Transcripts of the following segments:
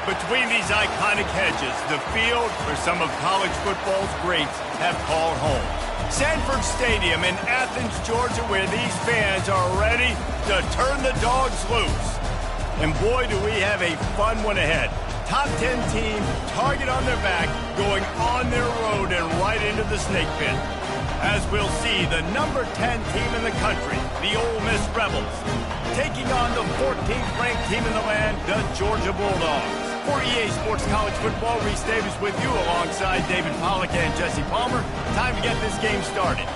Between these iconic hedges, the field where some of college football's greats have called home. Sanford Stadium in Athens, Georgia, where these fans are ready to turn the dogs loose. And boy, do we have a fun one ahead. Top 10 team, target on their back, going on their road and right into the snake pit. As we'll see, the number 10 team in the country, the Ole Miss Rebels, taking on the 14th ranked team in the land, the Georgia Bulldogs. For EA Sports College Football, Reese Davis with you alongside David Pollack and Jesse Palmer. Time to get this game started.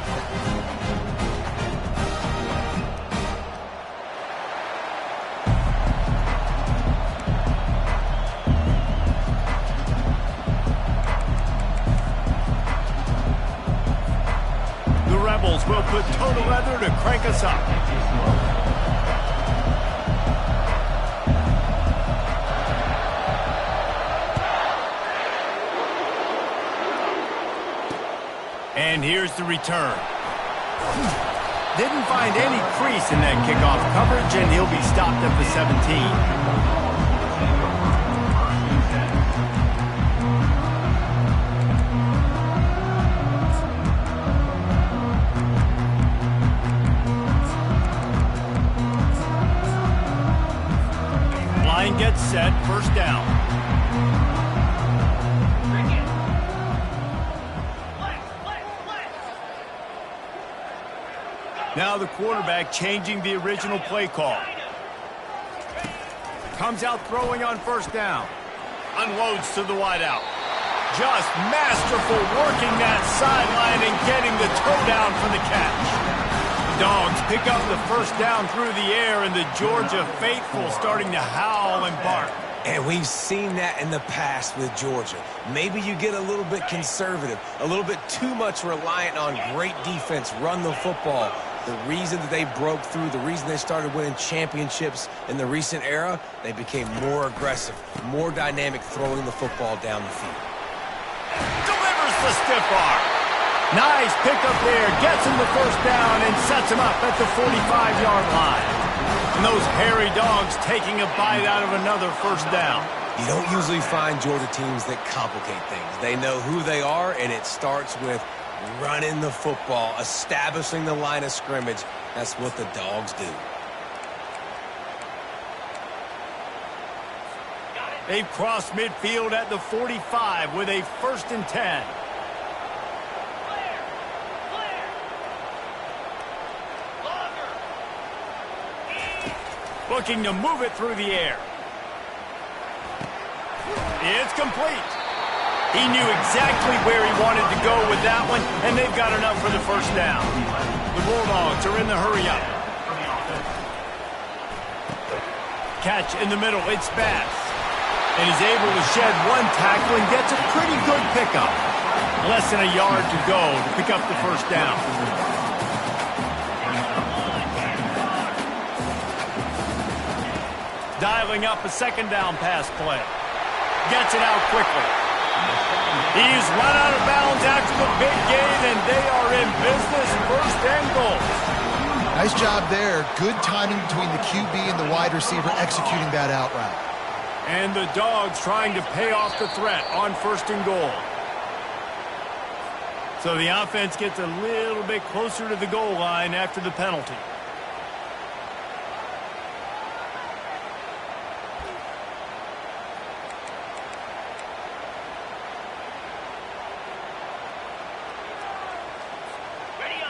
The Rebels will put total leather to crank us up. And here's the return. Didn't find any crease in that kickoff coverage, and he'll be stopped at the 17. Line gets set, first down. Now the quarterback changing the original play call. Comes out throwing on first down. Unloads to the wideout. Just masterful working that sideline and getting the toe down for the catch. The Dogs pick up the first down through the air, and the Georgia faithful starting to howl and bark. And we've seen that in the past with Georgia. Maybe you get a little bit conservative, a little bit too much reliant on great defense, run the football. The reason that they broke through, the reason they started winning championships in the recent era, they became more aggressive, more dynamic throwing the football down the field. Delivers the stiff arm. Nice pickup there, gets him the first down and sets him up at the 45-yard line. And those hairy Dogs taking a bite out of another first down. You don't usually find Georgia teams that complicate things. They know who they are, and it starts with running the football, establishing the line of scrimmage. That's what the Dogs do. They've crossed midfield at the 45 with a 1st and 10. Looking to move it through the air. It's complete. He knew exactly where he wanted to go with that one, and they've got enough for the first down. The Bulldogs are in the hurry-up. Catch in the middle, it's Bass. And he's able to shed one tackle and gets a pretty good pickup. Less than a yard to go to pick up the first down. Dialing up a 2nd down pass play. Gets it out quickly. He's run out of bounds after the big gain, and they are in business, 1st and goal. Nice job there. Good timing between the QB and the wide receiver executing that out route. And the Dogs trying to pay off the threat on 1st and goal. So the offense gets a little bit closer to the goal line after the penalty.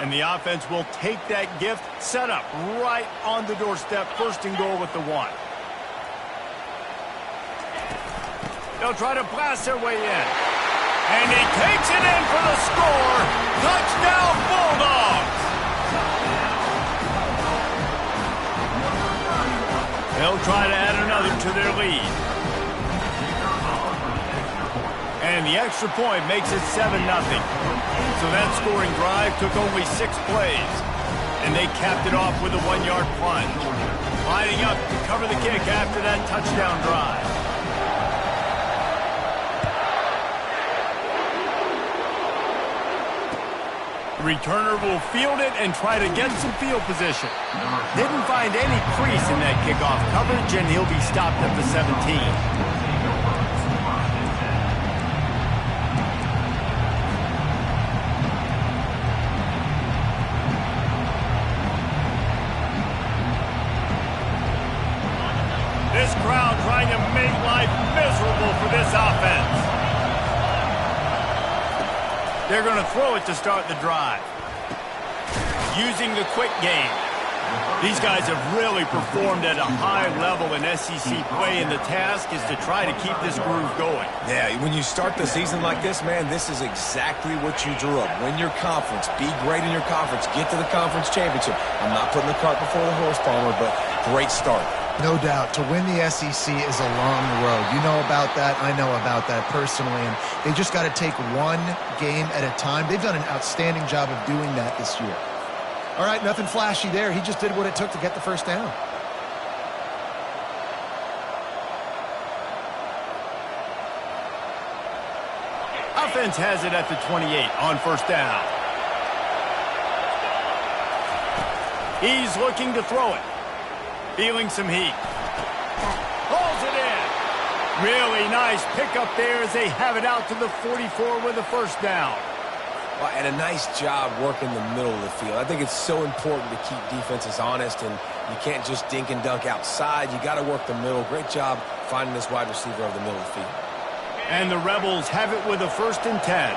And the offense will take that gift, set up right on the doorstep, first and goal with the 1. They'll try to blast their way in. And he takes it in for the score. Touchdown, Bulldogs! They'll try to add another to their lead. And the extra point makes it 7-0. So that scoring drive took only 6 plays. And they capped it off with a 1-yard plunge. Lining up to cover the kick after that touchdown drive. The returner will field it and try to get some field position. Didn't find any crease in that kickoff coverage, and he'll be stopped at the 17. This crowd trying to make life miserable for this offense. They're going to throw it to start the drive. Using the quick game. These guys have really performed at a high level in SEC play, and the task is to try to keep this groove going. Yeah, when you start the season like this, man, this is exactly what you drew up. Win your conference. Be great in your conference. Get to the conference championship. I'm not putting the cart before the horse, Palmer, but great start. No doubt. To win the SEC is a long road. You know about that. I know about that personally. And they just got to take one game at a time. They've done an outstanding job of doing that this year. All right, nothing flashy there. He just did what it took to get the first down. Offense has it at the 28 on first down. He's looking to throw it. Feeling some heat. Pulls it in. Really nice pickup there as they have it out to the 44 with a first down. Well, and a nice job working the middle of the field. I think it's so important to keep defenses honest, and you can't just dink and dunk outside. You got to work the middle. Great job finding this wide receiver over the middle of the field. And the Rebels have it with a 1st and 10.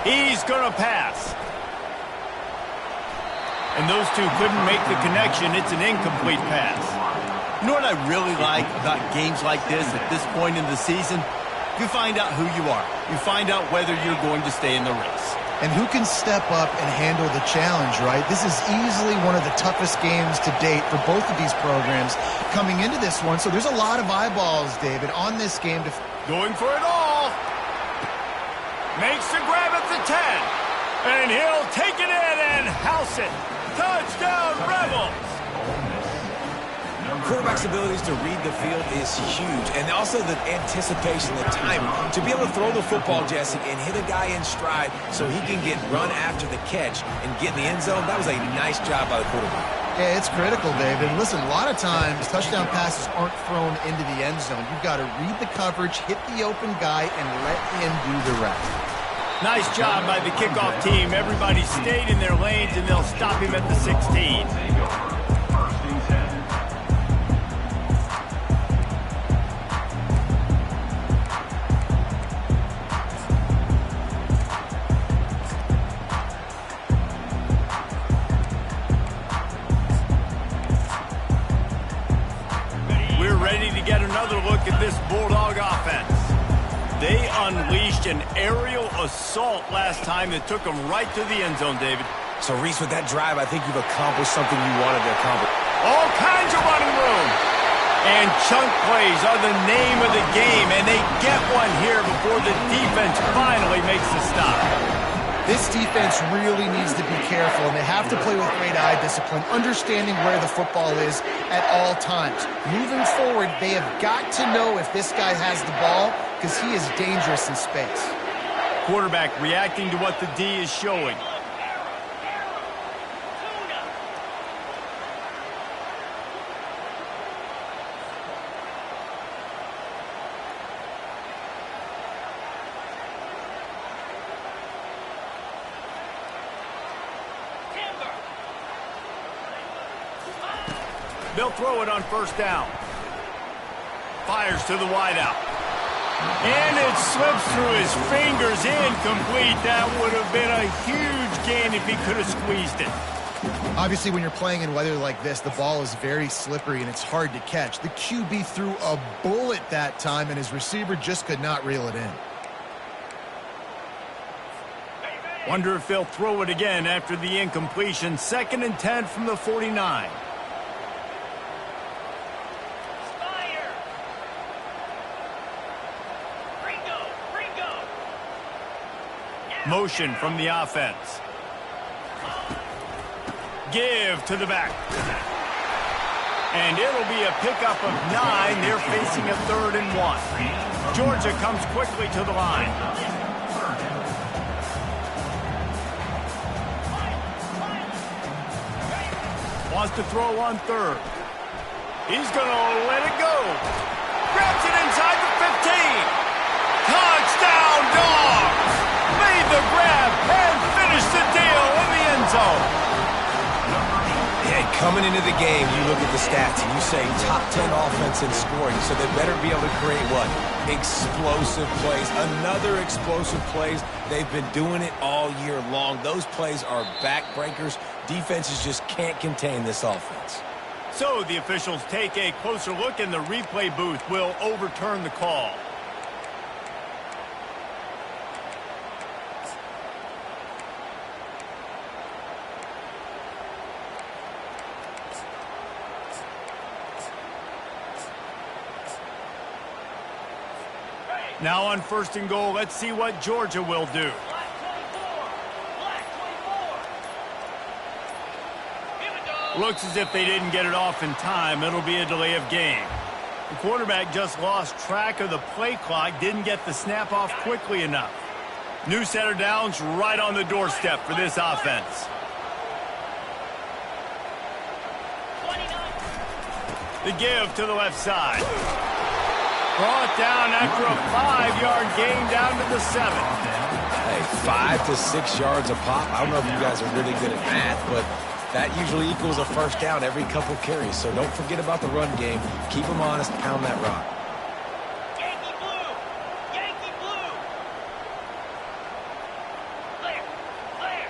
He's going to pass. And those two couldn't make the connection. It's an incomplete pass. You know what I really like about games like this at this point in the season? You find out who you are. You find out whether you're going to stay in the race. And who can step up and handle the challenge, right? This is easily one of the toughest games to date for both of these programs coming into this one. So there's a lot of eyeballs, David, on this game. Going for it all. Makes the grab at the 10. And he'll take it in and house it. Touchdown, Rebels! Quarterback's abilities to read the field is huge, and also the anticipation, the timing. To be able to throw the football, Jesse, and hit a guy in stride so he can get run after the catch and get in the end zone, that was a nice job by the quarterback. Yeah, it's critical, David. Listen, a lot of times touchdown passes aren't thrown into the end zone. You've got to read the coverage, hit the open guy, and let him do the rest. Nice job by the kickoff team. Everybody stayed in their lanes, and they'll stop him at the 16. We're ready to get another look at this Bulldog offense. They unleashed an aerial assault last time that took them right to the end zone, David. So, Reese, with that drive, I think you've accomplished something you wanted to accomplish. All kinds of running room. And chunk plays are the name of the game, and they get one here before the defense finally makes the stop. This defense really needs to be careful, and they have to play with great eye discipline, understanding where the football is at all times. Moving forward, they have got to know if this guy has the ball, because he is dangerous in space. Quarterback reacting to what the D is showing. They'll throw it on first down. Fires to the wideout. And it slips through his fingers, incomplete. That would have been a huge gain if he could have squeezed it. Obviously, when you're playing in weather like this, the ball is very slippery and it's hard to catch. The QB threw a bullet that time, and his receiver just could not reel it in. Wonder if they'll throw it again after the incompletion. 2nd and 10 from the 49. Motion from the offense. Give to the back. And it'll be a pickup of 9. They're facing a 3rd and 1. Georgia comes quickly to the line. Wants to throw on 3rd. He's going to let it go. Grabs it inside the 15. Touchdown, Dogs! Made the grab and finished the deal in the end zone. Yeah, coming into the game, you look at the stats and you say top 10 offense in scoring, so they better be able to create what? Explosive plays. Another explosive plays. They've been doing it all year long. Those plays are backbreakers. Defenses just can't contain this offense. So the officials take a closer look, and the replay booth will overturn the call. Now on 1st and goal, let's see what Georgia will do. Looks as if they didn't get it off in time. It'll be a delay of game. The quarterback just lost track of the play clock, didn't get the snap off quickly enough. New set of downs right on the doorstep for this offense. The give to the left side. Brought down after a 5-yard gain down to the 7. Hey, 5 to 6 yards a pop. I don't know if you guys are really good at math, but that usually equals a 1st down every couple carries. So don't forget about the run game. Keep them honest. Pound that rock. Yankee blue! Yankee blue! Clear! Clear!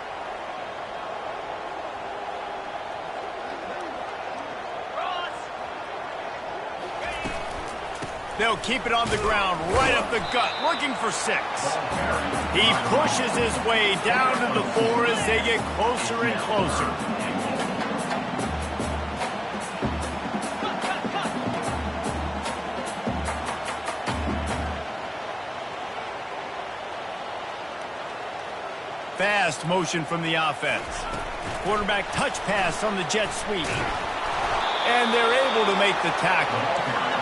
Cross! They'll keep it on the ground, right up the gut, looking for 6. He pushes his way down to the 4 as they get closer and closer. Fast motion from the offense. Quarterback touch pass on the jet sweep. And they're able to make the tackle.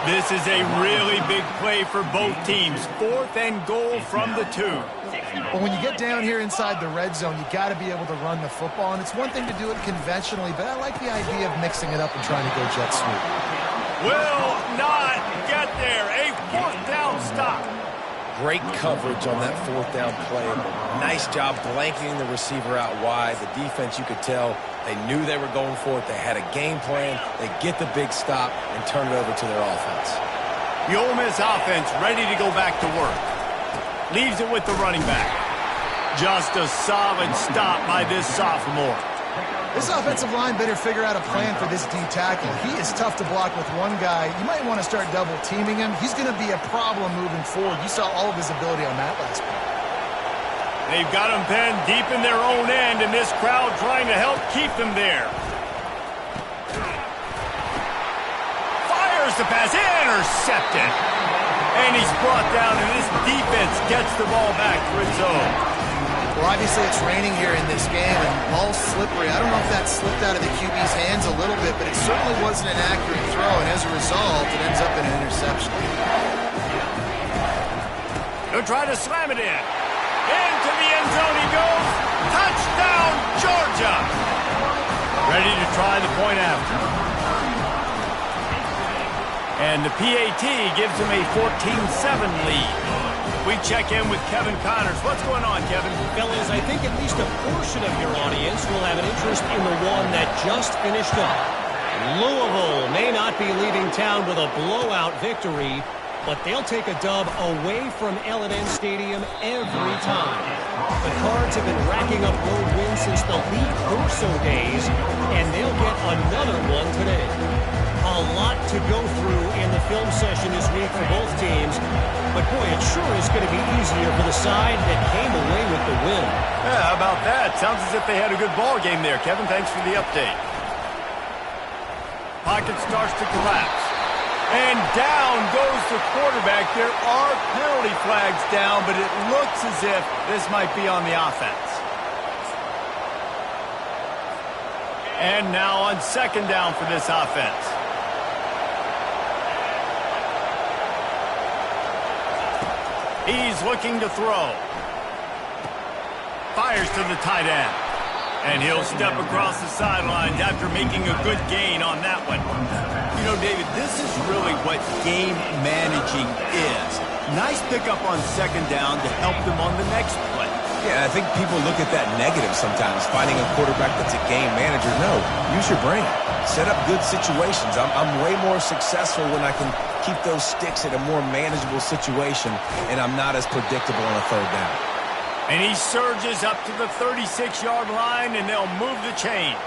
This is a really big play for both teams. 4th and goal from the 2. Well, when you get down here inside the red zone, you got to be able to run the football. And it's one thing to do it conventionally, but I like the idea of mixing it up and trying to go jet sweep. Will not get there. A 4th down stop. Great coverage on that 4th down play. Nice job blanketing the receiver out wide. The defense, you could tell, they knew they were going for it. They had a game plan. They get the big stop and turn it over to their offense. The Ole Miss offense ready to go back to work. Leaves it with the running back. Just a solid stop by this sophomore. This offensive line better figure out a plan for this D tackle. He is tough to block with one guy. You might want to start double teaming him. He's going to be a problem moving forward. You saw all of his ability on that last play. They've got him pinned deep in their own end, and this crowd trying to help keep them there. Fires the pass, intercepted. And he's brought down, and this defense gets the ball back for its own. Well, obviously it's raining here in this game, and the ball's slippery. I don't know if that slipped out of the QB's hands a little bit, but it certainly wasn't an accurate throw, and as a result, it ends up in an interception. They'll try to slam it in. Into the end zone he goes. Touchdown, Georgia. Ready to try the point after. And the PAT gives them a 14-7 lead. We check in with Kevin Connors. What's going on, Kevin? Fellas, I think at least a portion of your audience will have an interest in the one that just finished up. Louisville may not be leaving town with a blowout victory, but they'll take a dub away from L&N Stadium every time. The Cards have been racking up road wins since the Lee Corso days, and they'll get another one today. A lot to go through in the film session this week for both teams, but boy, it sure is going to be easier for the side that came away with the win. Yeah, how about that? Sounds as if they had a good ball game there. Kevin, thanks for the update. Pocket starts to collapse. And down goes the quarterback. There are penalty flags down, but it looks as if this might be on the offense. And now on second down for this offense. He's looking to throw. Fires to the tight end. And he'll step across the sidelines after making a good gain on that one. You know, David, this is really what game managing is. Nice pickup on second down to help them on the next play. Yeah, I think people look at that negative sometimes, finding a quarterback that's a game manager. No, use your brain. Set up good situations. I'm way more successful when I can keep those sticks in a more manageable situation, and I'm not as predictable on a third down. And he surges up to the 36-yard line, and they'll move the chains.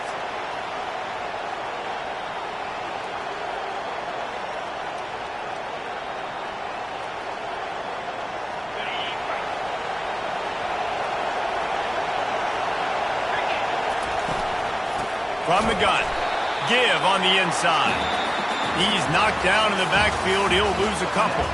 From the gun, give on the inside. He's knocked down in the backfield. He'll lose a couple.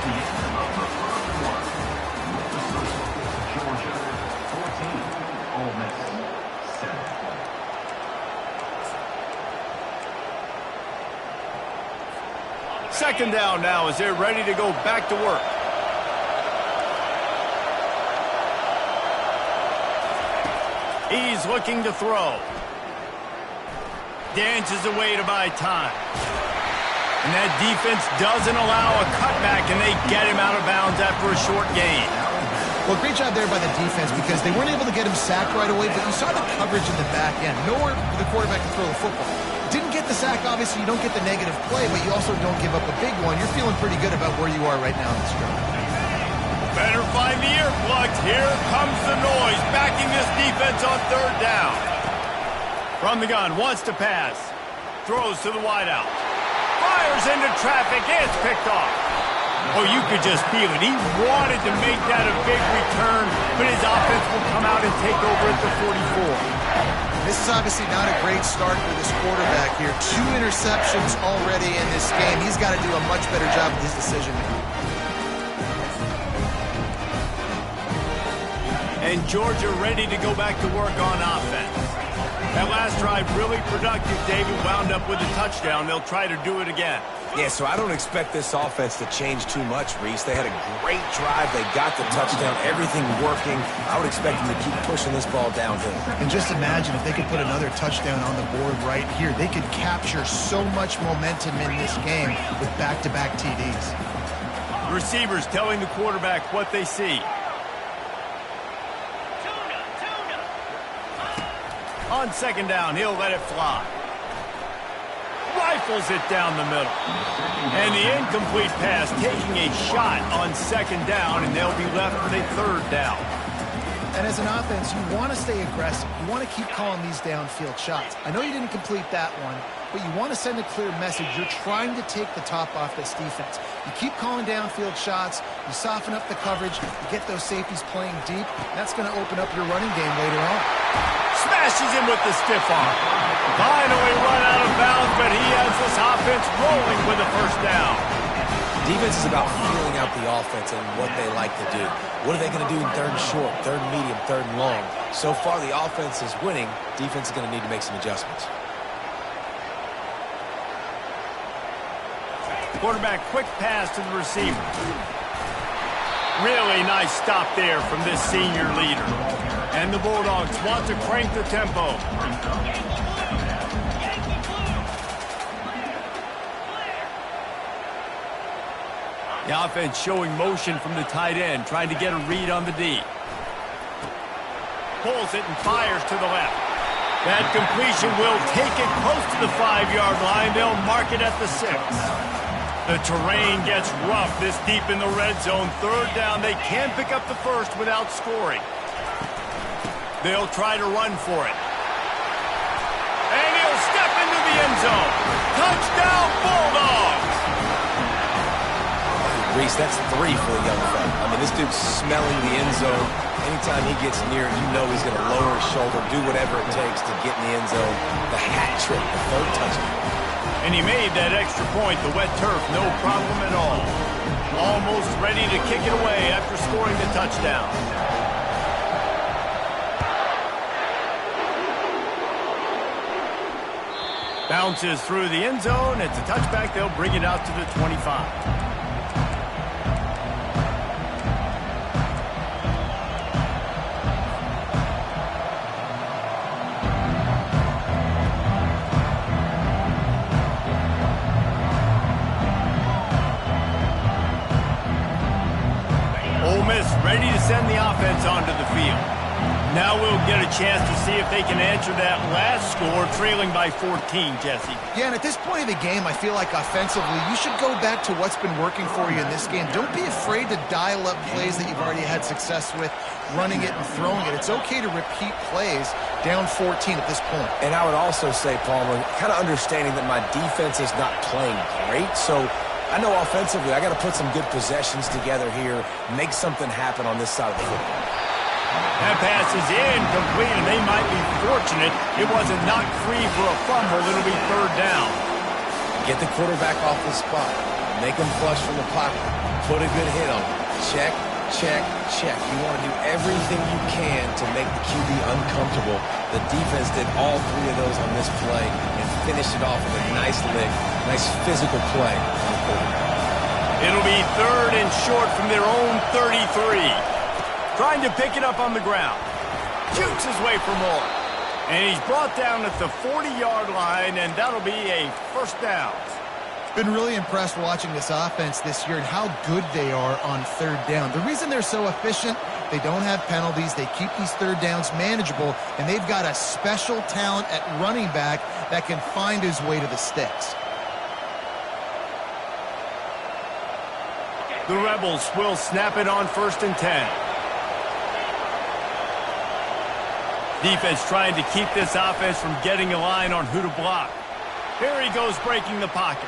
Second down now as they're ready to go back to work. He's looking to throw. Dances away to buy time. And that defense doesn't allow a cutback, and they get him out of bounds after a short gain. Well, great job there by the defense because they weren't able to get him sacked right away, but you saw the coverage in the back end. Nowhere for the quarterback to throw the football. Didn't get the sack, obviously. You don't get the negative play, but you also don't give up a big one. You're feeling pretty good about where you are right now in this drive. Better find the earplugs. Here comes the noise, backing this defense on third down. From the gun, wants to pass. Throws to the wideout. Fires into traffic. It's picked off. Oh, you could just feel it. He wanted to make that a big return, but his offense will come out and take over at the 44. This is obviously not a great start for this quarterback here. 2 interceptions already in this game. He's got to do a much better job with his decision making. And Georgia ready to go back to work on offense. That last drive really productive. David wound up with a touchdown. They'll try to do it again. Yeah, so I don't expect this offense to change too much, Reese. They had a great drive. They got the touchdown. Everything working. I would expect them to keep pushing this ball downhill. And just imagine if they could put another touchdown on the board right here. They could capture so much momentum in this game with back-to-back TDs. Receivers telling the quarterback what they see. On second down, he'll let it fly. Rifles it down the middle. And the incomplete pass taking a shot on second down, and they'll be left with a third down. And as an offense, you want to stay aggressive. You want to keep calling these downfield shots. I know you didn't complete that one, but you want to send a clear message. You're trying to take the top off this defense. You keep calling downfield shots. You soften up the coverage. You get those safeties playing deep. That's going to open up your running game later on. Smashes him with the stiff arm. Finally run out of bounds, but he has this offense rolling with a first down. Defense is about feeling out the offense and what they like to do. What are they going to do in third and short, third and medium, third and long? So far, the offense is winning. Defense is going to need to make some adjustments. Quarterback, quick pass to the receiver. Really nice stop there from this senior leader. And the Bulldogs want to crank the tempo. The offense showing motion from the tight end, trying to get a read on the D. Pulls it and fires to the left. That completion will take it close to the 5-yard line. They'll mark it at the 6. The terrain gets rough this deep in the red zone. Third down, they can pick up the first without scoring. They'll try to run for it. And he'll step into the end zone. Touchdown, Bulldogs! Reese, that's 3 for the young fella. I mean, this dude's smelling the end zone. Anytime he gets near it, you know he's going to lower his shoulder, do whatever it takes to get in the end zone. The hat trick, the 3rd touchdown. And he made that extra point, the wet turf, no problem at all. Almost ready to kick it away after scoring the touchdown. Bounces through the end zone. It's a touchback. They'll bring it out to the 25. Ole Miss ready to send the offense onto the field. Now we'll get a chance to see if they can answer that last score, trailing by 14, Jesse. Yeah, and at this point of the game, I feel like offensively, you should go back to what's been working for you in this game. Don't be afraid to dial up plays that you've already had success with, running it and throwing it. It's okay to repeat plays down 14 at this point. And I would also say, Palmer, kind of understanding that my defense is not playing great, so I know offensively I got to put some good possessions together here, make something happen on this side of the football. That pass is incomplete, and they might be fortunate it wasn't knocked free for a fumble. It'll be 3rd down. Get the quarterback off the spot. Make him flush from the pocket. Put a good hit on him. Check, check, check. You want to do everything you can to make the QB uncomfortable. The defense did all 3 of those on this play and finished it off with a nice lick, nice physical play on the quarterback. It'll be 3rd and short from their own 33. Trying to pick it up on the ground. Shoots his way for more. And he's brought down at the 40-yard line, and that'll be a 1st down. Been really impressed watching this offense this year and how good they are on 3rd down. The reason they're so efficient, they don't have penalties, they keep these 3rd downs manageable, and they've got a special talent at running back that can find his way to the sticks. The Rebels will snap it on 1st and 10. Defense trying to keep this offense from getting a line on who to block. Here he goes breaking the pocket.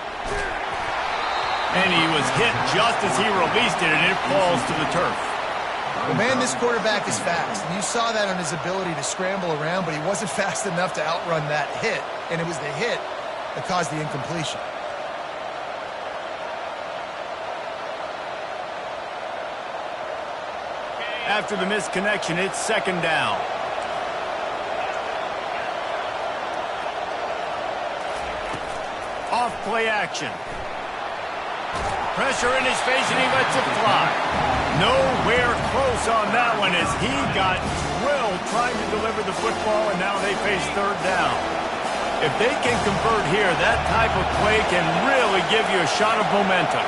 And he was hit just as he released it, and it falls to the turf. Well, man, this quarterback is fast. And you saw that on his ability to scramble around, but he wasn't fast enough to outrun that hit. And it was the hit that caused the incompletion. After the misconnection, it's 2nd down. Off play action. Pressure in his face, and he lets it fly. Nowhere close on that one as he got drilled trying to deliver the football, and now they face 3rd down. If they can convert here, that type of play can really give you a shot of momentum.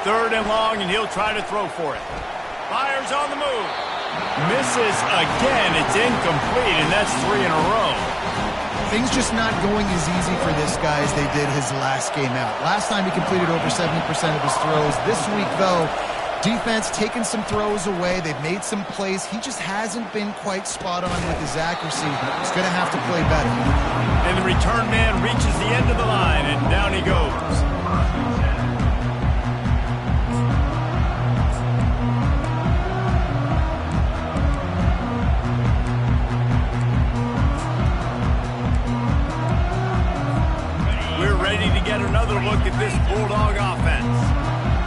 3rd and long, and he'll try to throw for it. Fires on the move. Misses again. It's incomplete, and that's 3 in a row. Things just not going as easy for this guy as they did his last game out. Last time he completed over 70% of his throws. This week, though, defense taking some throws away. They've made some plays. He just hasn't been quite spot on with his accuracy. He's going to have to play better. And the return man reaches the end of the line, and down he goes. Get another look at this Bulldog offense.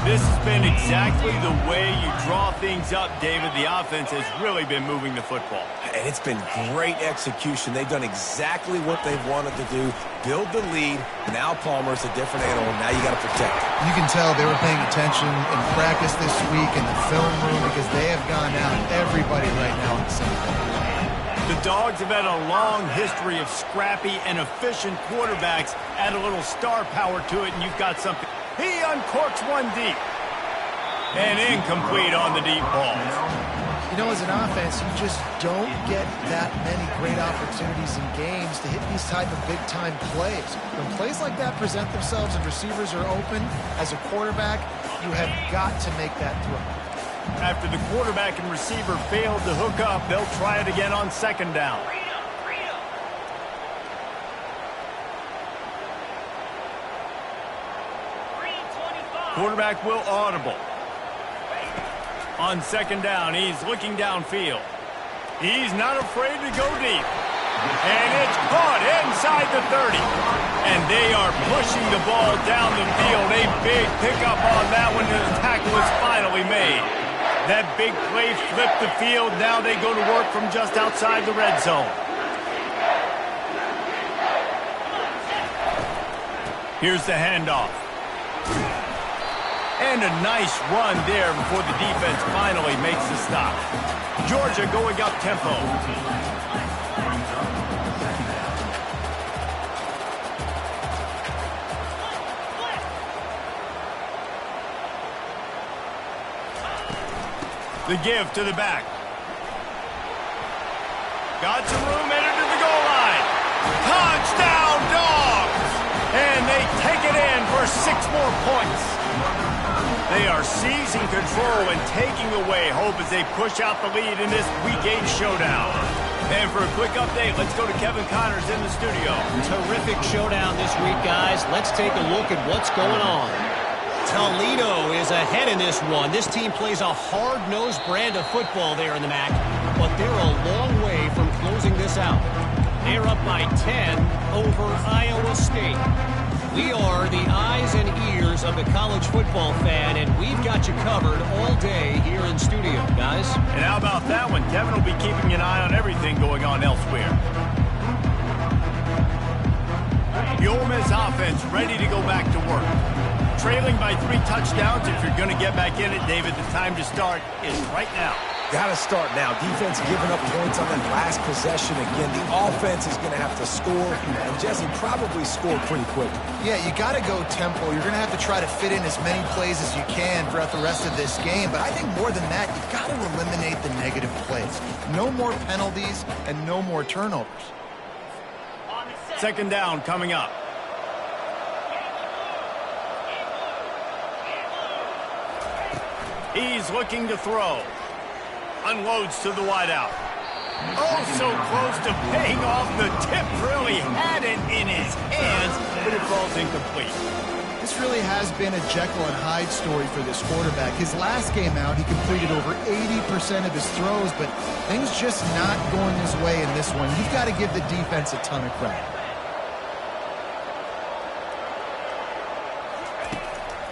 This has been exactly the way you draw things up, David. The offense has really been moving the football. And it's been great execution. They've done exactly what they've wanted to do. Build the lead. Now Palmer's a different animal. Now you got to protect it. You can tell they were paying attention in practice this week in the film room because they have gone out. Everybody right now on the same page. The Dogs have had a long history of scrappy and efficient quarterbacks. Add a little star power to it, and you've got something. He uncorks one deep. And incomplete on the deep ball. You know, as an offense, you just don't get that many great opportunities in games to hit these type of big-time plays. When plays like that present themselves and receivers are open, as a quarterback, you have got to make that throw. After the quarterback and receiver failed to hook up, they'll try it again on second down. Quarterback will audible. On second down, he's looking downfield. He's not afraid to go deep. And it's caught inside the 30. And they are pushing the ball down the field. A big pickup on that one, and the tackle is finally made. That big play flipped the field. Now they go to work from just outside the red zone. Here's the handoff. And a nice run there before the defense finally makes the stop. Georgia going up tempo. The give to the back. Got some room, entered to the goal line. Touchdown, Dogs! And they take it in for 6 more points. They are seizing control and taking away hope as they push out the lead in this Week 8 showdown. And for a quick update, let's go to Kevin Connors in the studio. Terrific showdown this week, guys. Let's take a look at what's going on. Toledo is ahead in this one. This team plays a hard-nosed brand of football there in the MAC, but they're a long way from closing this out. They're up by 10 over Iowa State. We are the eyes and ears of the college football fan, and we've got you covered all day here in studio, guys. And how about that one? Kevin will be keeping an eye on everything going on elsewhere. The Ole Miss offense ready to go back to work. Trailing by 3 touchdowns. If you're going to get back in it, David, the time to start is right now. Got to start now. Defense giving up points on that last possession. Again, the offense is going to have to score, and Jesse probably score pretty quick. Yeah, you got to go tempo. You're going to have to try to fit in as many plays as you can throughout the rest of this game. But I think more than that, you've got to eliminate the negative plays. No more penalties and no more turnovers. Second down coming up. He's looking to throw. Unloads to the wideout. Oh, so close to paying off. The tip really had it in his hands, but it falls incomplete. This really has been a Jekyll and Hyde story for this quarterback. His last game out, he completed over 80% of his throws, but things just not going his way in this one. You've got to give the defense a ton of credit.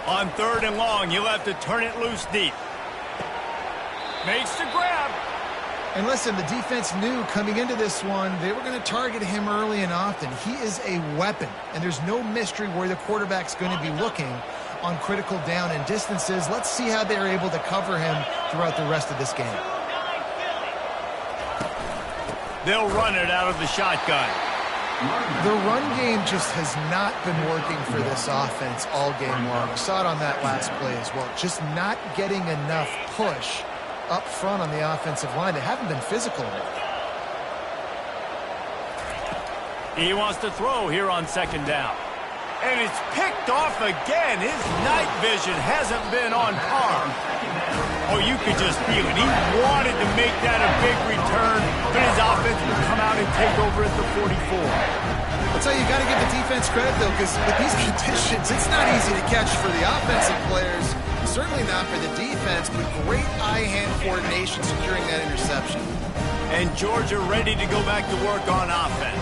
On 3rd and long, you'll have to turn it loose deep. Makes the grab. And listen, the defense knew coming into this one, they were going to target him early and often. He is a weapon, and there's no mystery where the quarterback's going to be looking on critical down and distances. Let's see how they're able to cover him throughout the rest of this game. They'll run it out of the shotgun. The run game just has not been working for this offense all game long. We saw it on that last play as well. Just not getting enough push up front on the offensive line. They haven't been physical enough. He wants to throw here on second down. And it's picked off again. His night vision hasn't been on par. Oh, you could just feel it. He wanted to make that a big return, but his offense would come out and take over at the 44. I'll tell you, you got to give the defense credit, though, because with these conditions, it's not easy to catch for the offensive players. Certainly not for the defense, but great eye-hand coordination securing that interception. And Georgia ready to go back to work on offense.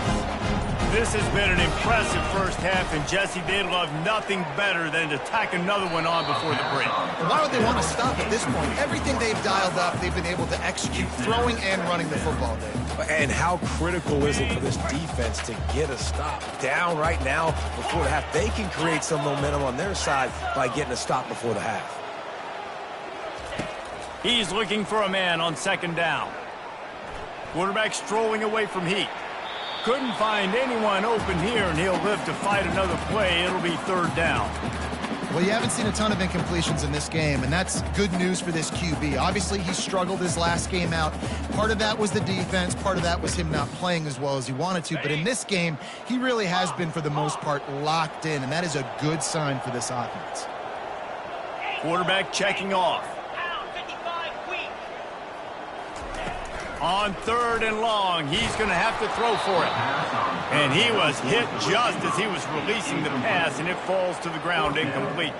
This has been an impressive first half, and Jesse, they'd love nothing better than to tack another one on before the break. And why would they want to stop at this point? Everything they've dialed up, they've been able to execute, throwing and running the football day. And how critical is it for this defense to get a stop? Down right now before the half. They can create some momentum on their side by getting a stop before the half. He's looking for a man on second down. Quarterback strolling away from Heat. Couldn't find anyone open here, and he'll live to fight another play. It'll be 3rd down. Well, you haven't seen a ton of incompletions in this game, and that's good news for this QB. Obviously, he struggled his last game out. Part of that was the defense. Part of that was him not playing as well as he wanted to. But in this game, he really has been, for the most part, locked in, and that is a good sign for this offense. Quarterback checking off. Pound 55 weak. On 3rd and long, he's going to have to throw for it. And he was hit just as he was releasing the pass, and it falls to the ground incomplete.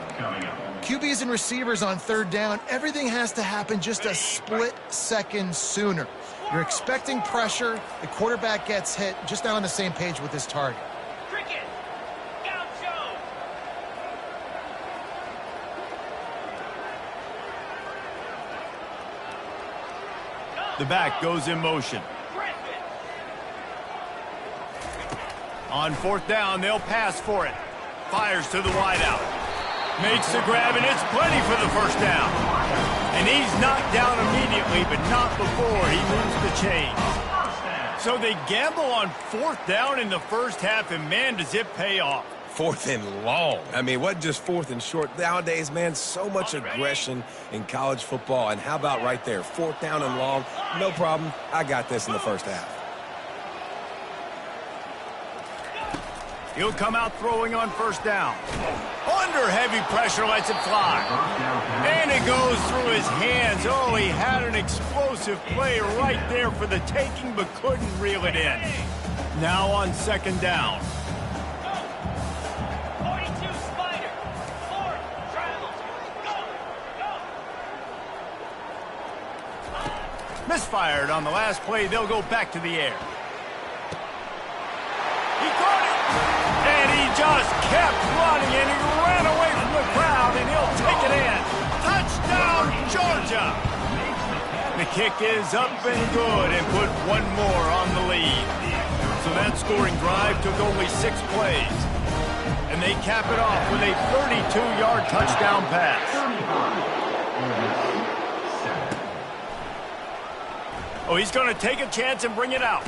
QBs and receivers on 3rd down, everything has to happen just a split second sooner. You're expecting pressure, the quarterback gets hit, just not on the same page with his target. Cricket. Gaucho. The back goes in motion. Griffin. On 4th down, they'll pass for it. Fires to the wideout. Makes the grab, and it's plenty for the 1st down. And he's knocked down immediately, but not before he moves the chains. So they gamble on 4th down in the first half, and man, does it pay off. 4th and long. I mean, what just 4th and short? Nowadays, man, so much aggression in college football. And how about right there? 4th down and long. No problem. I got this in the first half. He'll come out throwing on 1st down. Under heavy pressure, lets it fly. And it goes through his hands. Oh, he had an explosive play right there for the taking, but couldn't reel it in. Now on 2nd down. 42 Spider. 4th. Travel. Go. Misfired on the last play. They'll go back to the air. He caught it. And he just kept running, and he ran away from the crowd, and he'll take it in. Touchdown, Georgia! The kick is up and good, and put one more on the lead. So that scoring drive took only 6 plays. And they cap it off with a 32-yard touchdown pass. Oh, he's going to take a chance and bring it out.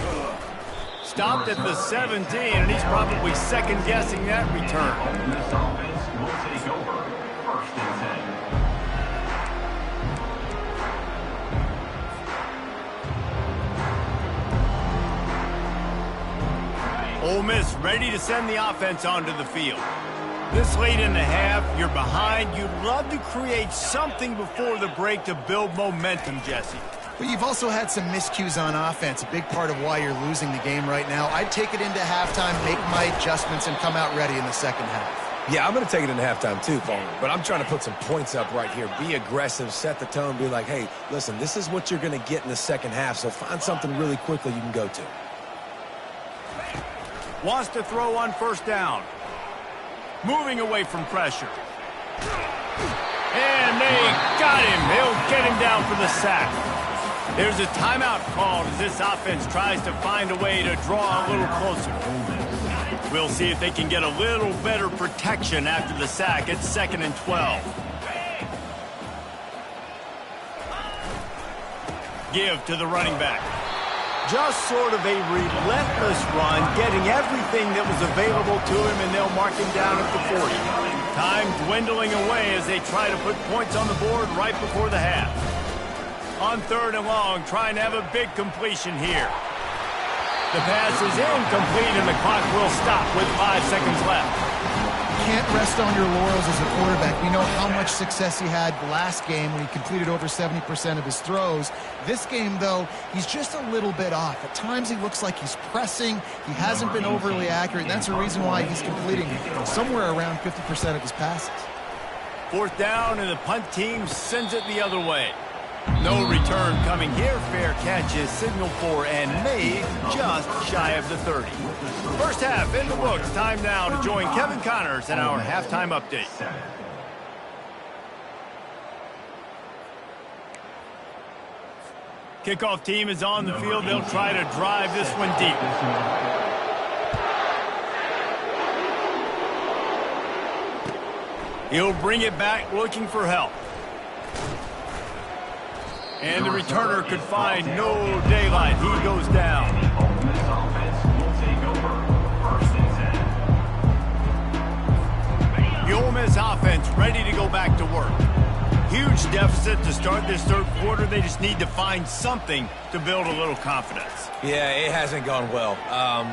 Stopped at the 17, and he's probably second-guessing that return. This offense will take over 1st and 10. Ole Miss ready to send the offense onto the field. This late in the half, you're behind. You'd love to create something before the break to build momentum, Jesse. But you've also had some miscues on offense, a big part of why you're losing the game right now. I'd take it into halftime, make my adjustments, and come out ready in the second half. Yeah, I'm going to take it into halftime too, Palmer. But I'm trying to put some points up right here. Be aggressive, set the tone, be like, hey, listen, this is what you're going to get in the second half, so find something really quickly you can go to. Wants to throw on 1st down. Moving away from pressure. And they got him. They'll get him down for the sack. There's a timeout called as this offense tries to find a way to draw a little closer. We'll see if they can get a little better protection after the sack. It's 2nd and 12. Give to the running back. Just sort of a relentless run, getting everything that was available to him, and they'll mark him down at the 40. Time dwindling away as they try to put points on the board right before the half. On 3rd and long, trying to have a big completion here. The pass is incomplete, and the clock will stop with 5 seconds left. Can't rest on your laurels as a quarterback. We know how much success he had last game when he completed over 70% of his throws. This game, though, he's just a little bit off. At times he looks like he's pressing. He hasn't been overly accurate, and that's the reason why he's completing somewhere around 50% of his passes. 4th down, and the punt team sends it the other way. No return coming here. Fair catch is signaled for and made just shy of the 30. First half in the books. Time now to join Kevin Connors in our halftime update. Kickoff team is on the field. They'll try to drive this one deep. He'll bring it back looking for help. And the returner could find no daylight. He goes down. This offense will take over 1st and 10. The Ole Miss offense ready to go back to work. Huge deficit to start this third quarter. They just need to find something to build a little confidence. Yeah, it hasn't gone well.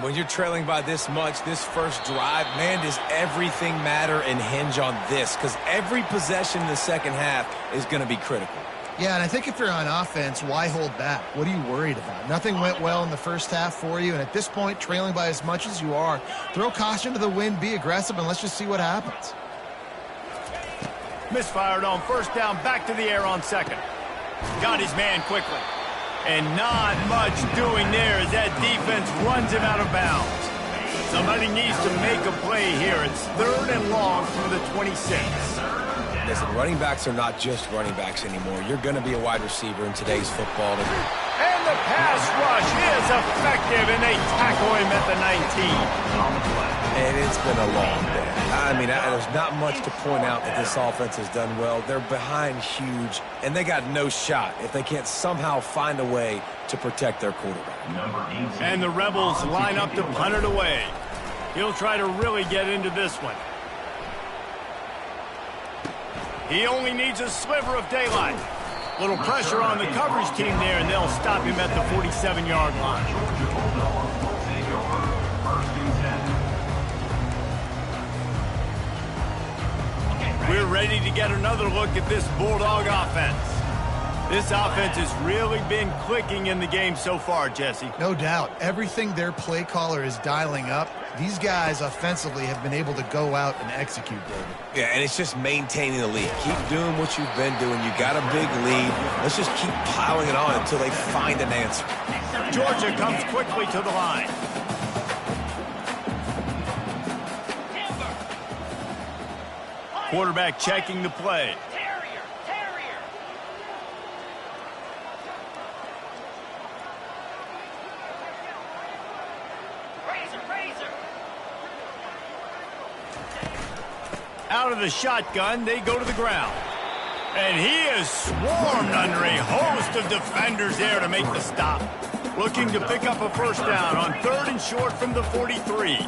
When you're trailing by this much, this first drive, man, does everything matter and hinge on this? Because every possession in the second half is going to be critical. Yeah, and I think if you're on offense, why hold back? What are you worried about? Nothing went well in the first half for you, and at this point, trailing by as much as you are, throw caution to the wind, be aggressive, and let's just see what happens. Misfired on first down, back to the air on second. Got his man quickly. And not much doing there as that defense runs him out of bounds. Somebody needs to make a play here. It's 3rd and long from the 26. Listen, running backs are not just running backs anymore. You're going to be a wide receiver in today's football. And the pass rush is effective, and they tackle him at the 19. And it's been a long day. I mean, there's not much to point out that this offense has done well. They're behind huge, and they got no shot if they can't somehow find a way to protect their quarterback. And the Rebels line up to punt it away. He'll try to really get into this one. He only needs a sliver of daylight. Little pressure on the coverage team there, and they'll stop him at the 47-yard line. We're ready to get another look at this Bulldog offense. This offense has really been clicking in the game so far, Jesse. No doubt. Everything their play caller is dialing up, these guys offensively have been able to go out and execute, David. Yeah, and it's just maintaining the lead. Keep doing what you've been doing. You got a big lead. Let's just keep piling it on until they find an answer. Georgia comes quickly to the line. Quarterback checking the play. Terrier. Razor. Out of the shotgun, they go to the ground. And he is swarmed under a host of defenders there to make the stop. Looking to pick up a first down on 3rd and short from the 43.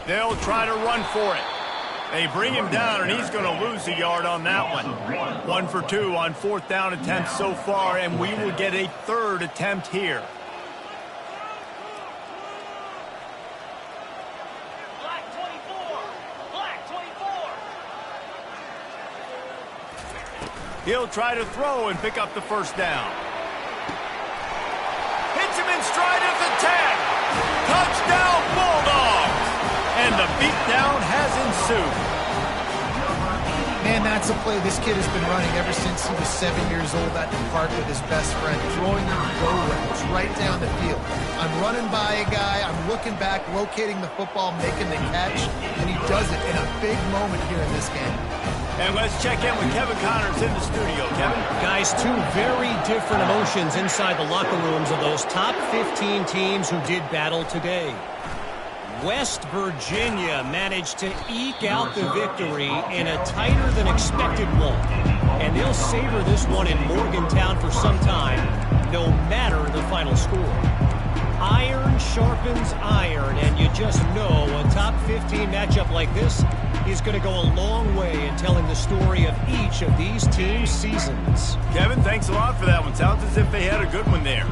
They'll try to run for it. They bring him down, and he's going to lose a yard on that one. 1 for 2 on 4th down attempts so far, and we will get a 3rd attempt here. Black 24. He'll try to throw and pick up the first down. Hits him in stride at the 10. Touchdown, Bulldogs! And the beatdown has ensued. Man, that's a play this kid has been running ever since he was 7 years old at the park with his best friend, throwing them go routes right down the field. I'm running by a guy, I'm looking back, locating the football, making the catch, and he does it in a big moment here in this game. And let's check in with Kevin Connors in the studio. Kevin? Guys, two very different emotions inside the locker rooms of those top 15 teams who did battle today. West Virginia managed to eke out the victory in a tighter than expected one. And they'll savor this one in Morgantown for some time, no matter the final score. Iron sharpens iron, and you just know a top 15 matchup like this is going to go a long way in telling the story of each of these teams' seasons. Kevin, thanks a lot for that one. Sounds as if they had a good one there.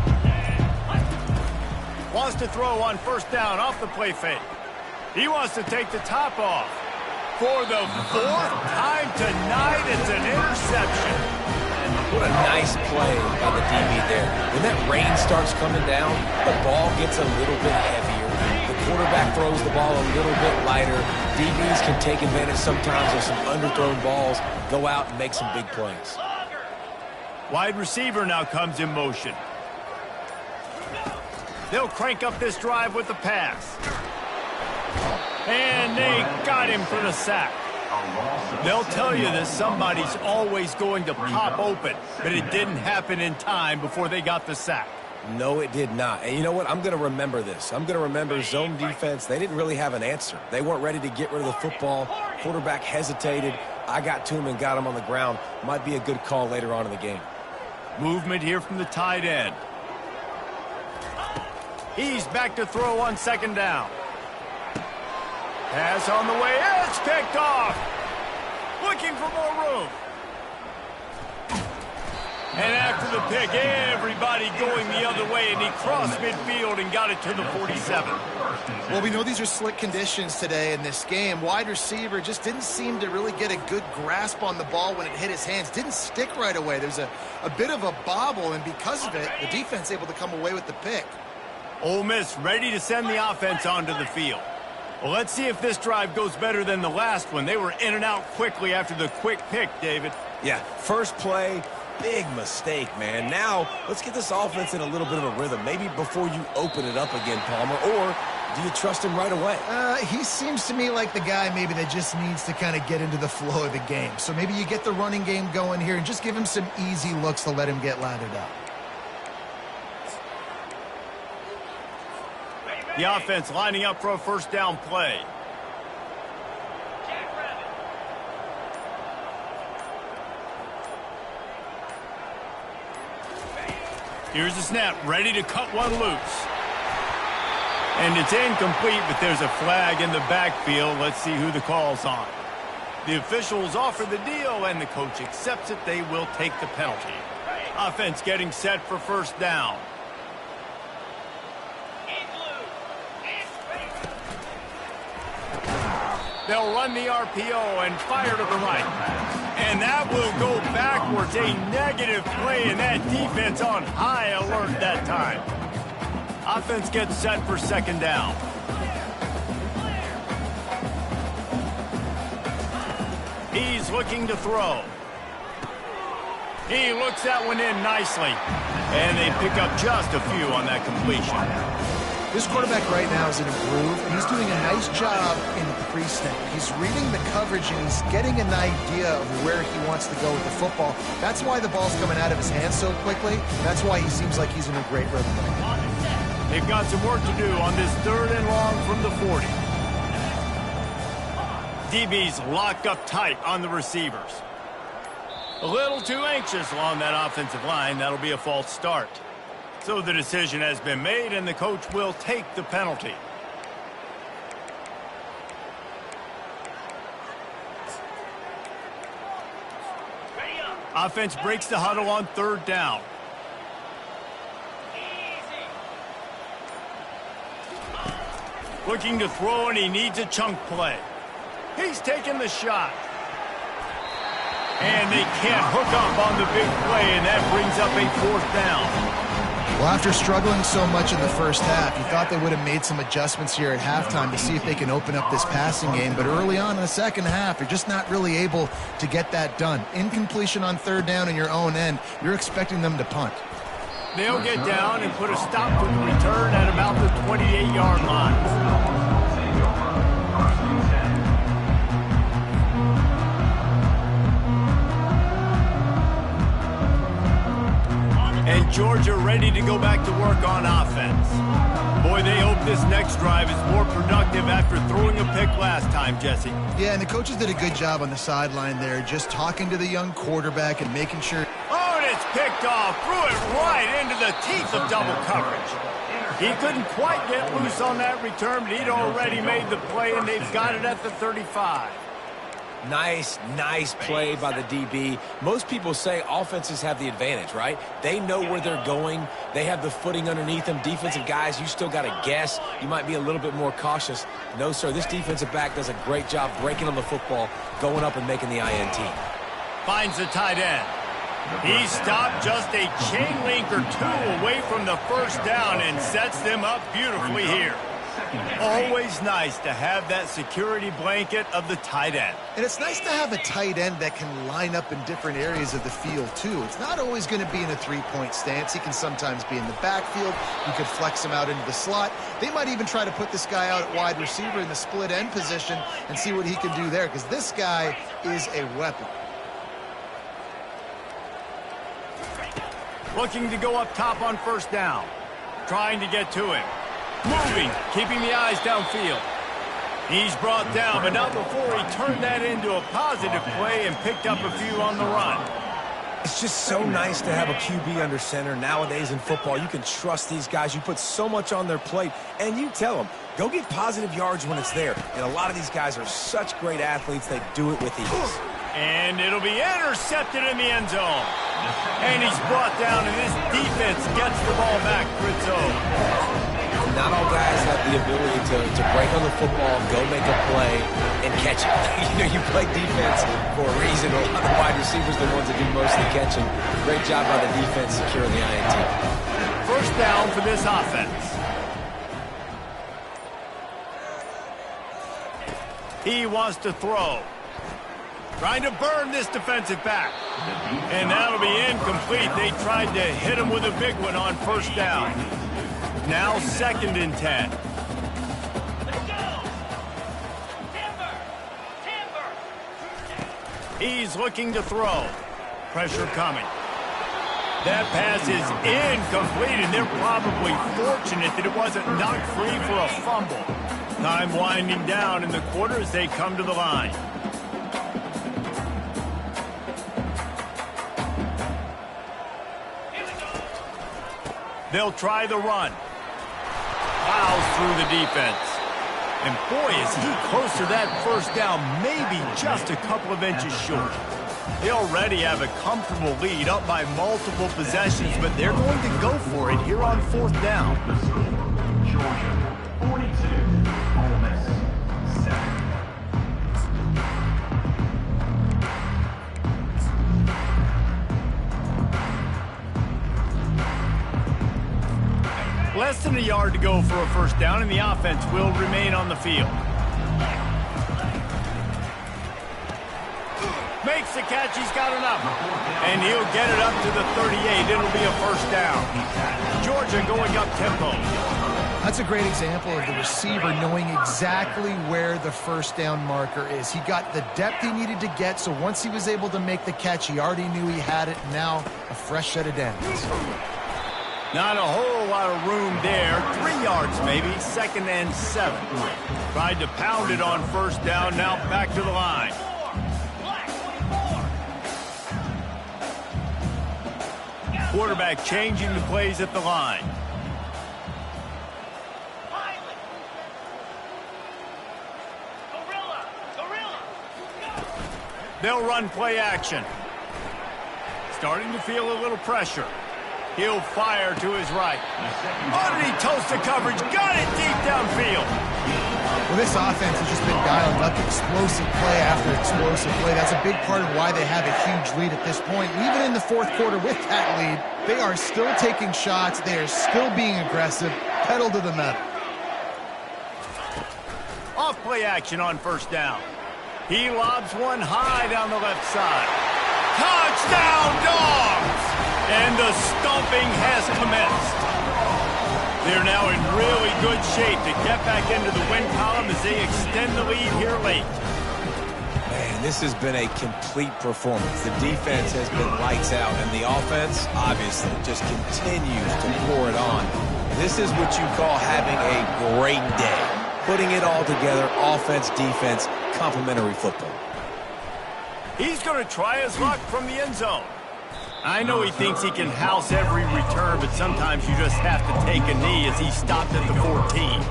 Wants to throw on first down off the play fake. He wants to take the top off. For the 4th time tonight, it's an interception. What a nice play by the DB there. When that rain starts coming down, the ball gets a little bit heavier. The quarterback throws the ball a little bit lighter. DBs can take advantage sometimes of some underthrown balls, go out and make some big plays. Wide receiver now comes in motion. They'll crank up this drive with the pass. And they got him for the sack. They'll tell you that somebody's always going to pop open, but it didn't happen in time before they got the sack. No, it did not. And you know what? I'm going to remember this. I'm going to remember zone defense. They didn't really have an answer. They weren't ready to get rid of the football. Quarterback hesitated. I got to him and got him on the ground. Might be a good call later on in the game. Movement here from the tight end. He's back to throw on second down. Pass on the way. It's picked off. Looking for more room. And after the pick, everybody going the other way, and he crossed midfield and got it to the 47. Well, we know these are slick conditions today in this game. Wide receiver just didn't seem to really get a good grasp on the ball when it hit his hands. Didn't stick right away. There's a bit of a bobble, and because of it, the defense able to come away with the pick. Ole Miss ready to send the offense onto the field. Well, let's see if this drive goes better than the last one. They were in and out quickly after the quick pick, David. Yeah, first play, big mistake, man. Now, let's get this offense in a little bit of a rhythm. Maybe before you open it up again, Palmer, or do you trust him right away? He seems to me like the guy maybe that just needs to kind of get into the flow of the game. So maybe you get the running game going here and just give him some easy looks to let him get lathered up. The offense lining up for a first down play. Here's the snap, ready to cut one loose. And it's incomplete, but there's a flag in the backfield. Let's see who the call's on. The officials offer the deal, and the coach accepts it. They will take the penalty. Offense getting set for first down. They'll run the RPO and fire to the right. And that will go backwards. A negative play, and that defense on high alert that time. Offense gets set for second down. He's looking to throw. He looks that one in nicely. And they pick up just a few on that completion. This quarterback right now is in a groove. He's doing a nice job in the pre-snap. He's reading the coverage, and he's getting an idea of where he wants to go with the football. That's why the ball's coming out of his hands so quickly. That's why he seems like he's in a great rhythm. They've got some work to do on this third and long from the 40. DB's locked up tight on the receivers. A little too anxious along that offensive line. That'll be a false start. So the decision has been made, and the coach will take the penalty. Offense breaks the huddle on third down. Looking to throw, and he needs a chunk play. He's taking the shot. And they can't hook up on the big play, and that brings up a fourth down. Well, after struggling so much in the first half, you thought they would have made some adjustments here at halftime to see if they can open up this passing game. But early on in the second half, you're just not really able to get that done. Incompletion on third down in your own end, you're expecting them to punt. They'll get down and put a stop to the return at about the 28-yard line. And Georgia ready to go back to work on offense. Boy, they hope this next drive is more productive after throwing a pick last time, Jesse. Yeah, and the coaches did a good job on the sideline there, just talking to the young quarterback and making sure. Oh, and it's picked off. Threw it right into the teeth of double coverage. He couldn't quite get loose on that return, but he'd already made the play, and they've got it at the 35. Nice play by the DB. Most people say offenses have the advantage, right? They know where they're going. They have the footing underneath them. Defensive guys, you still got to guess. You might be a little bit more cautious. No, sir, this defensive back does a great job breaking on the football, going up and making the INT. Finds the tight end. He stopped just a chain link or two away from the first down and sets them up beautifully here. Always nice to have that security blanket of the tight end. And it's nice to have a tight end that can line up in different areas of the field, too. It's not always going to be in a three-point stance. He can sometimes be in the backfield. You could flex him out into the slot. They might even try to put this guy out at wide receiver in the split end position and see what he can do there, because this guy is a weapon. Looking to go up top on first down. Trying to get to him. Moving, keeping the eyes downfield. He's brought down, but not before he turned that into a positive play and picked up a few on the run. It's just so nice to have a QB under center. Nowadays in football, you can trust these guys. You put so much on their plate, and you tell them, go get positive yards when it's there. And a lot of these guys are such great athletes, they do it with ease. And it'll be intercepted in the end zone. And he's brought down, and this defense gets the ball back, Rizzo. Not all guys have the ability to break on the football, go make a play, and catch it. You play defense for a reason. A lot of wide receivers are the ones that do most of the catching. Great job by the defense securing the INT. First down for this offense. He wants to throw. Trying to burn this defensive back. And that'll be incomplete. They tried to hit him with a big one on first down. Now 2nd and 10. Let's go! Timber! Timber! He's looking to throw. Pressure coming. That pass is incomplete, and they're probably fortunate that it wasn't knocked free for a fumble. Time winding down in the quarter as they come to the line. They'll try the run. Plows through the defense. And boy, is he close to that first down, maybe just a couple of inches short. They already have a comfortable lead up by multiple possessions, but they're going to go for it here on 4th down. Georgia, 42. Ole Miss, 7. Less than a yard to go for a first down, and the offense will remain on the field. Makes the catch, he's got enough. And he'll get it up to the 38. It'll be a first down. Georgia going up tempo. That's a great example of the receiver knowing exactly where the first down marker is. He got the depth he needed to get, so once he was able to make the catch, he already knew he had it. Now, a fresh set of downs. Not a whole lot of room there. 3 yards maybe. 2nd and 7. Tried to pound it on first down. Now back to the line. Quarterback changing the plays at the line. They'll run play action. Starting to feel a little pressure. He'll fire to his right. Underneath toasted coverage. Got it deep downfield. Well, this offense has just been dialing up explosive play after explosive play. That's a big part of why they have a huge lead at this point. Even in the 4th quarter with that lead, they are still taking shots. They are still being aggressive. Pedal to the metal. Off play action on first down. He lobs one high down the left side. Touchdown, Dogs! And the stomping has commenced. They're now in really good shape to get back into the win column as they extend the lead here late. Man, this has been a complete performance. The defense has been lights out, and the offense, obviously, just continues to pour it on. This is what you call having a great day. Putting it all together, offense, defense, complementary football. He's going to try his luck from the end zone. I know he thinks he can house every return, but sometimes you just have to take a knee as he stopped at the 14.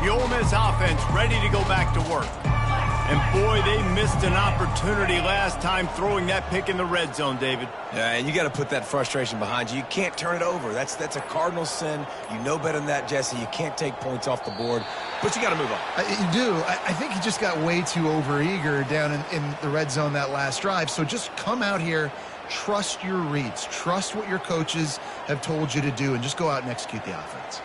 The Ole Miss offense ready to go back to work. And boy, they missed an opportunity last time throwing that pick in the red zone, David. Yeah, and you got to put that frustration behind you. You can't turn it over. That's a cardinal sin. You know better than that, Jesse. You can't take points off the board, but you got to move on. You do. I think he just got way too overeager down in the red zone that last drive. So just come out here, trust your reads, trust what your coaches have told you to do, and just go out and execute the offense.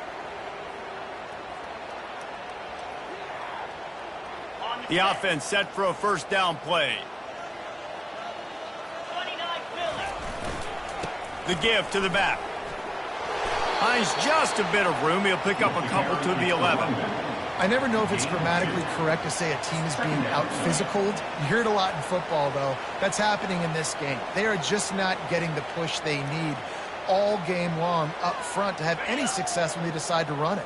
The offense set for a first down play. 29 Philly. The give to the back. Finds just a bit of room. He'll pick up a couple to the 11. I never know if it's grammatically correct to say a team is being out-physicaled. You hear it a lot in football, though. That's happening in this game. They are just not getting the push they need all game long up front to have any success when they decide to run it.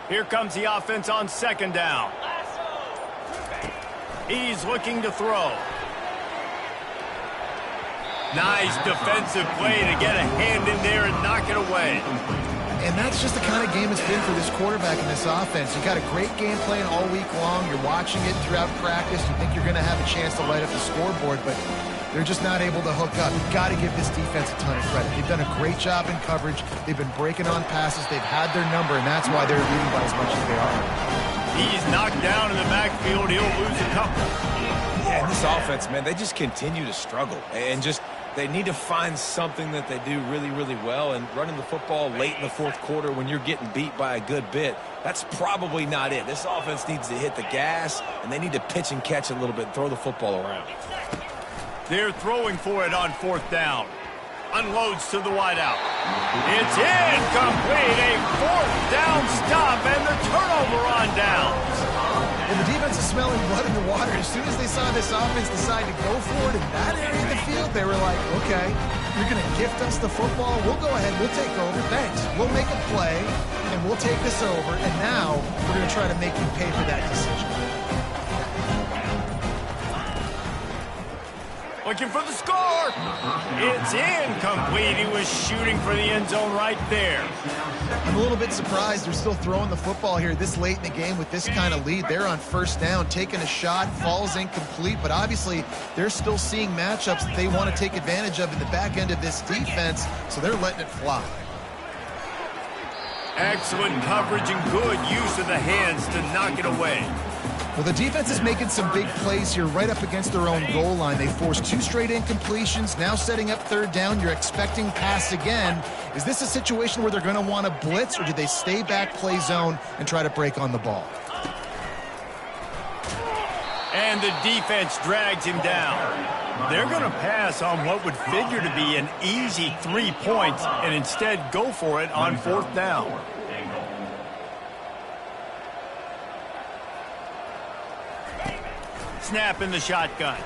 Here comes the offense on second down. He's looking to throw. Nice defensive play to get a hand in there and knock it away. And that's just the kind of game it's been for this quarterback in this offense. You got a great game plan all week long. You're watching it throughout practice. You think you're going to have a chance to light up the scoreboard, but they're just not able to hook up. You've got to give this defense a ton of credit. They've done a great job in coverage. They've been breaking on passes. They've had their number, and that's why they're leading by as much as they are. He's knocked down in the backfield. He'll lose a couple. Yeah, and this offense, man, they just continue to struggle. And just they need to find something that they do really, really well. And running the football late in the fourth quarter when you're getting beat by a good bit, that's probably not it. This offense needs to hit the gas, and they need to pitch and catch a little bit and throw the football around. They're throwing for it on fourth down. Unloads to the wideout. It's incomplete. A fourth down stop and the turnover on downs. And the defense is smelling blood in the water. As soon as they saw this offense decide to go for it in that area of the field, they were like, okay, you're going to gift us the football. We'll go ahead. We'll take over. Thanks. We'll make a play, and we'll take this over. And now we're going to try to make you pay for that decision. Looking for the score. It's incomplete. He was shooting for the end zone right there. I'm a little bit surprised they're still throwing the football here this late in the game with this kind of lead. They're on first down, taking a shot, falls incomplete, but obviously they're still seeing matchups that they want to take advantage of in the back end of this defense, so they're letting it fly. Excellent coverage and good use of the hands to knock it away. Well, the defense is making some big plays here right up against their own goal line. They forced 2 straight incompletions, now setting up third down. You're expecting pass again. Is this a situation where they're going to want to blitz, or do they stay back, play zone, and try to break on the ball? And the defense drags him down. They're going to pass on what would figure to be an easy 3 points and instead go for it on fourth down. Snap in the shotgun.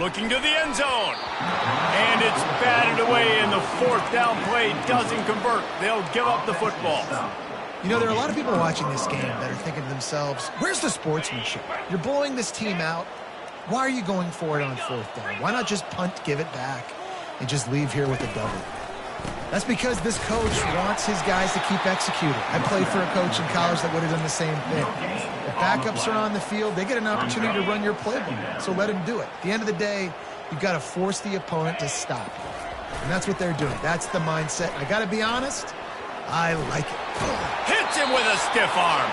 Looking to the end zone. And it's batted away, and the fourth down play doesn't convert. They'll give up the football. You know, there are a lot of people watching this game that are thinking to themselves, where's the sportsmanship? You're blowing this team out. Why are you going for it on fourth down? Why not just punt, give it back, and just leave here with a double? That's because this coach wants his guys to keep executing. I played for a coach in college that would have done the same thing. If backups are on the field, they get an opportunity to run your playbook, so let him do it. At the end of the day, you've got to force the opponent to stop you. And that's what they're doing. That's the mindset. I got to be honest, I like it. Hits him with a stiff arm.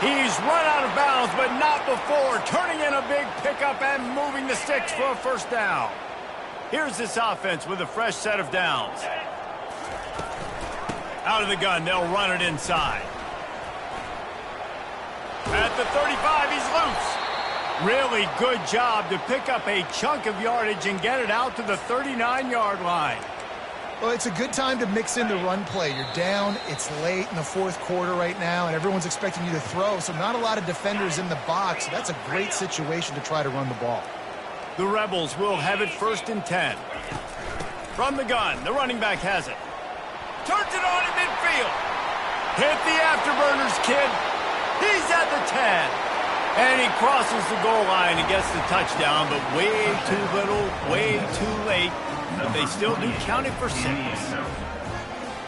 He's run out of bounds, but not before turning in a big pickup and moving the sticks for a first down. Here's this offense with a fresh set of downs. Out of the gun, they'll run it inside. At the 35, he's loose. Really good job to pick up a chunk of yardage and get it out to the 39-yard line. Well, it's a good time to mix in the run play. You're down, it's late in the fourth quarter right now, and everyone's expecting you to throw, so not a lot of defenders in the box. So that's a great situation to try to run the ball. The Rebels will have it 1st and 10. From the gun, the running back has it. Turns it on in midfield. Hit the afterburners, kid. He's at the 10. And he crosses the goal line and gets the touchdown, but way too little, way too late. But they still do count it for 6.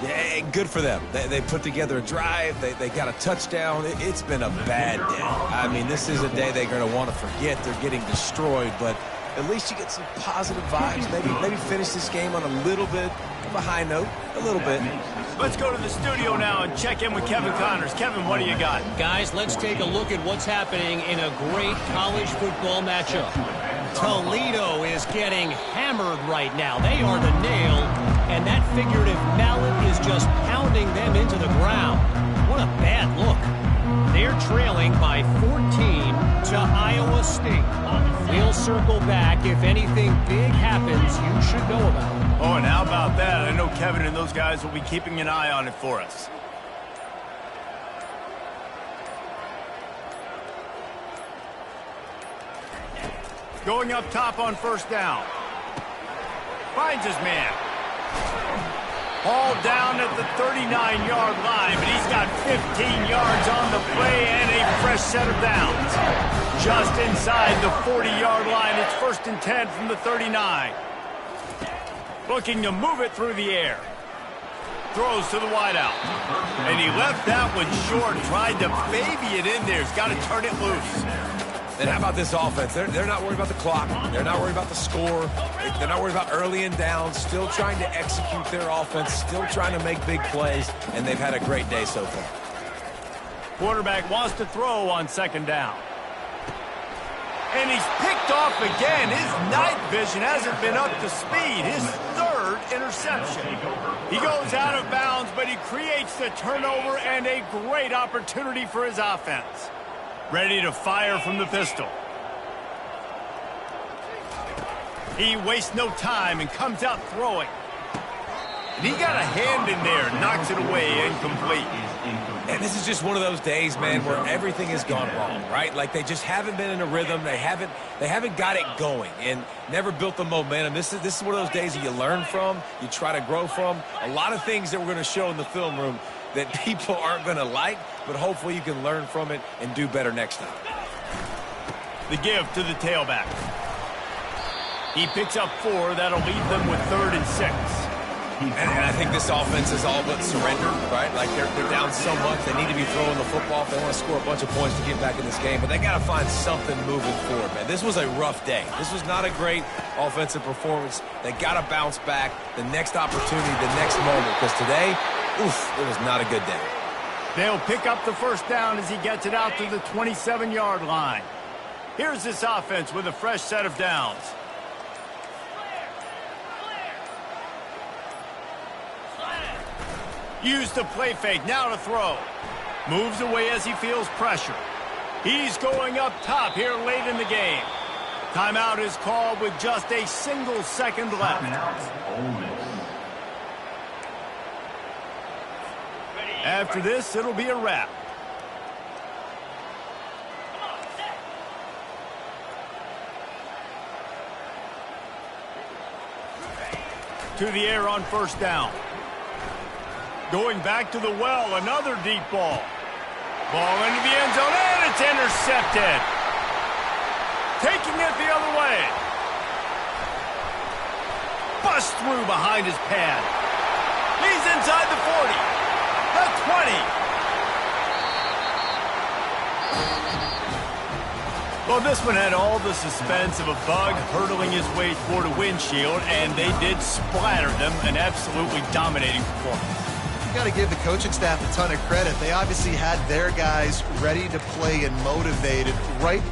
Yeah, good for them. They put together a drive. They got a touchdown. It's been a bad day. I mean, this is a day they're going to want to forget. They're getting destroyed, but at least you get some positive vibes. Maybe finish this game on a little bit of a high note, a little bit. Let's go to the studio now and check in with Kevin Connors. Kevin, what do you got? Guys, let's take a look at what's happening in a great college football matchup. Toledo is getting hammered right now. They are the nail, and that figurative mallet is just pounding them into the ground. What a bad look. They're trailing by 14 to Iowa State. We'll circle back. If anything big happens, you should know about it. Oh, and how about that? I know Kevin and those guys will be keeping an eye on it for us. Going up top on first down. Finds his man. Ball down at the 39-yard line, but he's got 15 yards on the play and a fresh set of downs. Just inside the 40-yard line, it's 1st and 10 from the 39. Looking to move it through the air. Throws to the wideout. And he left that one short, tried to baby it in there. He's got to turn it loose. And how about this offense? They're not worried about the clock. They're not worried about the score. They're not worried about early and down. Still trying to execute their offense. Still trying to make big plays. And they've had a great day so far. Quarterback wants to throw on 2nd down. And he's picked off again. His night vision hasn't been up to speed. His 3rd interception. He goes out of bounds, but he creates the turnover and a great opportunity for his offense. Ready to fire from the pistol. He wastes no time and comes out throwing. And he got a hand in there, knocks it away, incomplete. And this is just one of those days, man, where everything has gone wrong, right? Like they just haven't been in a rhythm. They haven't got it going and never built the momentum. This is one of those days that you learn from, you try to grow from. A lot of things that we're going to show in the film room that people aren't going to like, but hopefully you can learn from it and do better next time. The give to the tailback. He picks up 4. That'll leave them with 3rd and 6. And I think this offense is all but surrendered, right? Like they're down so much, they need to be throwing the football if they want to score a bunch of points to get back in this game. But they got to find something moving forward, man. This was a rough day. This was not a great offensive performance. They got to bounce back the next opportunity, the next moment, because today, oof, it was not a good day. They'll pick up the 1st down as he gets it out to the 27-yard line. Here's this offense with a fresh set of downs. Use the play fake, now to throw. Moves away as he feels pressure. He's going up top here late in the game. Timeout is called with just a single second left. After this, it'll be a wrap. To the air on 1st down. Going back to the well, another deep ball. Ball into the end zone, and it's intercepted. Taking it the other way. Bust through behind his pad. He's inside the 40, the 20. Well, this one had all the suspense of a bug hurtling his way toward a windshield, and they did splatter them, an absolutely dominating performance. You got to give the coaching staff a ton of credit. They obviously had their guys ready to play and motivated right